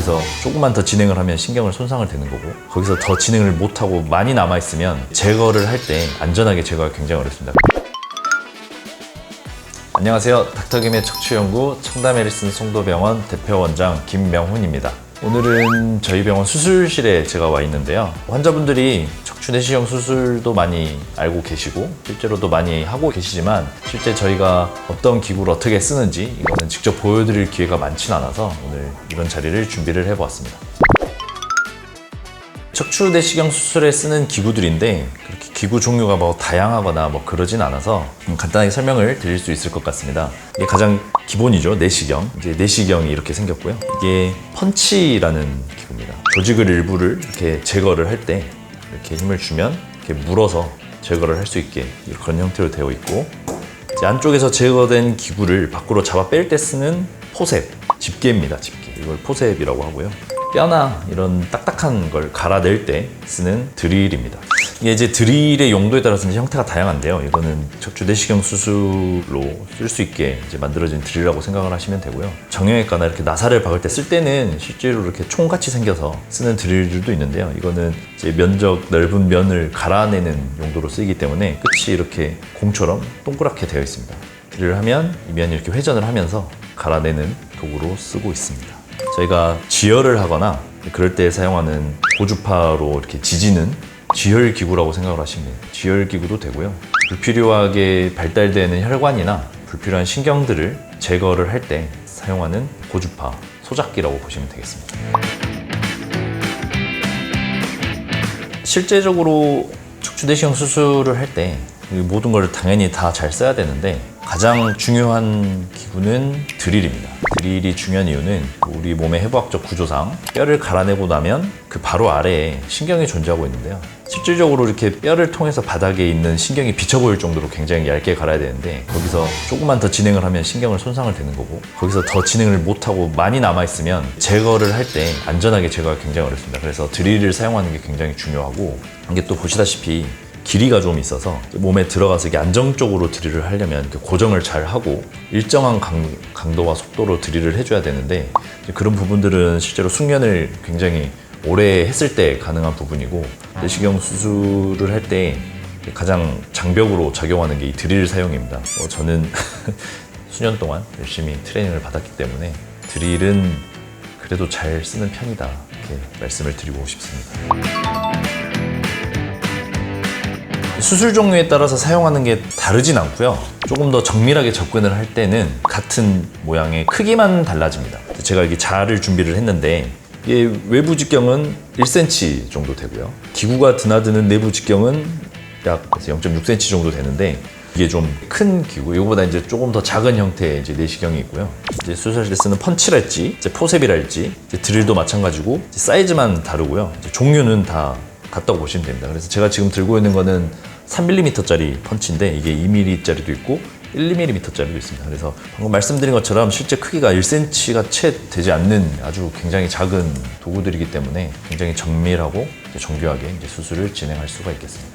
거기서 조금만 더 진행을 하면 신경을 손상을 되는 거고, 거기서 더 진행을 못하고 많이 남아있으면 제거를 할 때 안전하게 제거가 굉장히 어렵습니다. 안녕하세요. 닥터김의 척추연구 청담해리슨 송도병원 대표원장 김명훈입니다. 오늘은 저희 병원 수술실에 제가 와 있는데요. 환자분들이 척추 내시경 수술도 많이 알고 계시고 실제로도 많이 하고 계시지만, 실제 저희가 어떤 기구를 어떻게 쓰는지 이거는 직접 보여드릴 기회가 많진 않아서 오늘 이런 자리를 준비를 해보았습니다. 척추 내시경 수술에 쓰는 기구들인데 그렇게 기구 종류가 뭐 다양하거나 뭐 그러진 않아서 간단하게 설명을 드릴 수 있을 것 같습니다. 이게 가장 기본이죠. 내시경. 이제 내시경이 이렇게 생겼고요. 이게 펀치라는 기구입니다. 조직을 일부를 이렇게 제거를 할 때 이렇게 힘을 주면 이렇게 물어서 제거를 할 수 있게 그런 형태로 되어 있고, 이제 안쪽에서 제거된 기구를 밖으로 잡아 뺄 때 쓰는 포셉, 집게입니다. 집게. 이걸 포셉이라고 하고요. 뼈나 이런 딱딱한 걸 갈아낼 때 쓰는 드릴입니다. 이게 이제 드릴의 용도에 따라서 이제 형태가 다양한데요. 이거는 척추 내시경 수술로 쓸 수 있게 이제 만들어진 드릴이라고 생각을 하시면 되고요. 정형외과나 이렇게 나사를 박을 때 쓸 때는 실제로 이렇게 총같이 생겨서 쓰는 드릴들도 있는데요. 이거는 이제 면적 넓은 면을 갈아내는 용도로 쓰이기 때문에 끝이 이렇게 공처럼 동그랗게 되어 있습니다. 드릴을 하면 이 면이 이렇게 회전을 하면서 갈아내는 도구로 쓰고 있습니다. 저희가 지혈을 하거나 그럴 때 사용하는 고주파로 이렇게 지지는 지혈 기구라고 생각을 하시면 돼요. 지혈 기구도 되고요. 불필요하게 발달되는 혈관이나 불필요한 신경들을 제거를 할 때 사용하는 고주파, 소작기라고 보시면 되겠습니다. 실제적으로 척추 내시경 수술을 할 때 모든 걸 당연히 다 잘 써야 되는데, 가장 중요한 기구는 드릴입니다. 드릴이 중요한 이유는 우리 몸의 해부학적 구조상 뼈를 갈아내고 나면 그 바로 아래에 신경이 존재하고 있는데요. 실질적으로 이렇게 뼈를 통해서 바닥에 있는 신경이 비쳐 보일 정도로 굉장히 얇게 갈아야 되는데, 거기서 조금만 더 진행을 하면 신경을 손상을 되는 거고, 거기서 더 진행을 못하고 많이 남아있으면 제거를 할 때 안전하게 제거가 굉장히 어렵습니다. 그래서 드릴을 사용하는 게 굉장히 중요하고, 이게 또 보시다시피 길이가 좀 있어서 몸에 들어가서 이게 안정적으로 드릴을 하려면 이렇게 고정을 잘 하고 일정한 강도와 속도로 드릴을 해줘야 되는데, 그런 부분들은 실제로 숙련을 굉장히 오래 했을 때 가능한 부분이고, 내시경 수술을 할 때 가장 장벽으로 작용하는 게 이 드릴 사용입니다. 저는 수년 동안 열심히 트레이닝을 받았기 때문에 드릴은 그래도 잘 쓰는 편이다, 이렇게 말씀을 드리고 싶습니다. 수술 종류에 따라서 사용하는 게 다르진 않고요. 조금 더 정밀하게 접근을 할 때는 같은 모양의 크기만 달라집니다. 제가 이게 자를 준비를 했는데, 이게 외부 직경은 1cm 정도 되고요. 기구가 드나드는 내부 직경은 약 0.6cm 정도 되는데, 이게 좀 큰 기구, 이거보다 이제 조금 더 작은 형태의 이제 내시경이 있고요. 이제 수술실에 쓰는 펀치랄지, 이제 포셉이랄지, 이제 드릴도 마찬가지고 이제 사이즈만 다르고요. 이제 종류는 다 같다고 보시면 됩니다. 그래서 제가 지금 들고 있는 거는 3mm짜리 펀치인데, 이게 2mm짜리도 있고 1mm짜리도 있습니다. 그래서 방금 말씀드린 것처럼 실제 크기가 1cm가 채 되지 않는 아주 굉장히 작은 도구들이기 때문에 굉장히 정밀하고 정교하게 이제 수술을 진행할 수가 있겠습니다.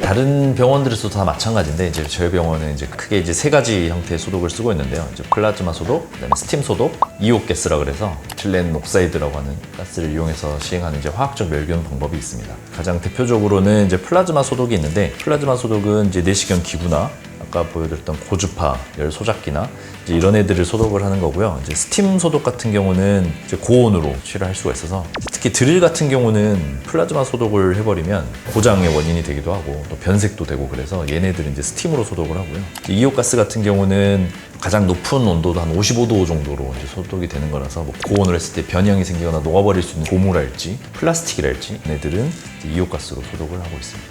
다른 병원들에서도 다 마찬가지인데, 이제 저희 병원은 이제 크게 이제 세 가지 형태의 소독을 쓰고 있는데요. 이제 플라즈마 소독, 그다음에 스팀 소독, 이오가스라 그래서 에틸렌 옥사이드라고 하는 가스를 이용해서 시행하는 이제 화학적 멸균 방법이 있습니다. 가장 대표적으로는 이제 플라즈마 소독이 있는데, 플라즈마 소독은 이제 내시경 기구나 아까 보여드렸던 고주파, 열 소작기나 이제 이런 애들을 소독을 하는 거고요. 이제 스팀 소독 같은 경우는 이제 고온으로 치료할 수가 있어서, 특히 드릴 같은 경우는 플라즈마 소독을 해버리면 고장의 원인이 되기도 하고 또 변색도 되고, 그래서 얘네들은 이제 스팀으로 소독을 하고요. 이오가스 같은 경우는 가장 높은 온도도 한 55도 정도로 이제 소독이 되는 거라서, 뭐 고온을 했을 때 변형이 생기거나 녹아버릴 수 있는 고무랄지 플라스틱이랄지 얘네들은 이오가스로 소독을 하고 있습니다.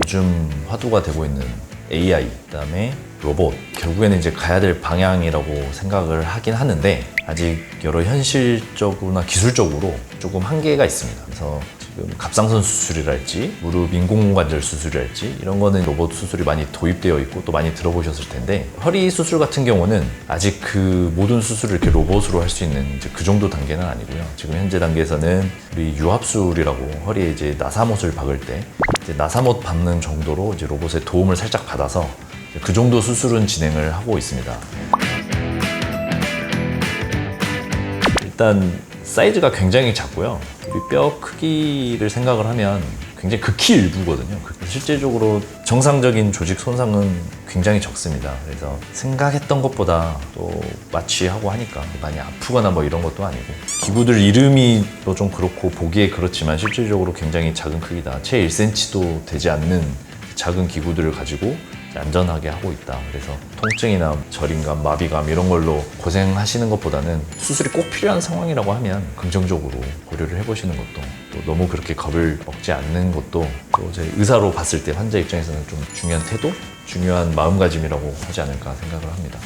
요즘 화두가 되고 있는 AI, 그다음에 로봇, 결국에는 이제 가야 될 방향이라고 생각을 하긴 하는데, 아직 여러 현실적으로나 기술적으로 조금 한계가 있습니다. 그래서 지금 갑상선 수술이랄지 무릎 인공관절 수술이랄지 이런 거는 로봇 수술이 많이 도입되어 있고 또 많이 들어보셨을 텐데, 허리 수술 같은 경우는 아직 그 모든 수술을 이렇게 로봇으로 할 수 있는 이제 그 정도 단계는 아니고요. 지금 현재 단계에서는 우리 유합술이라고 허리에 이제 나사못을 박을 때 이제 나사못 박는 정도로 이제 로봇의 도움을 살짝 받아서 그 정도 수술은 진행을 하고 있습니다. 일단 사이즈가 굉장히 작고요. 우리 뼈 크기를 생각을 하면 굉장히 극히 일부거든요. 실제적으로 정상적인 조직 손상은 굉장히 적습니다. 그래서 생각했던 것보다 또 마취하고 하니까 많이 아프거나 뭐 이런 것도 아니고, 기구들 이름이 또 좀 그렇고 보기에 그렇지만 실질적으로 굉장히 작은 크기다. 채 1cm도 되지 않는 작은 기구들을 가지고 안전하게 하고 있다. 그래서 통증이나 저림감, 마비감 이런 걸로 고생하시는 것보다는 수술이 꼭 필요한 상황이라고 하면 긍정적으로 고려를 해보시는 것도, 또 너무 그렇게 겁을 먹지 않는 것도, 또 제 의사로 봤을 때 환자 입장에서는 좀 중요한 태도, 중요한 마음가짐이라고 하지 않을까 생각을 합니다.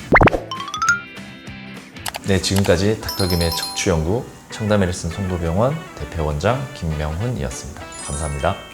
네, 지금까지 닥터김의 척추연구 청담 메디슨 송도병원 대표원장 김명훈이었습니다. 감사합니다.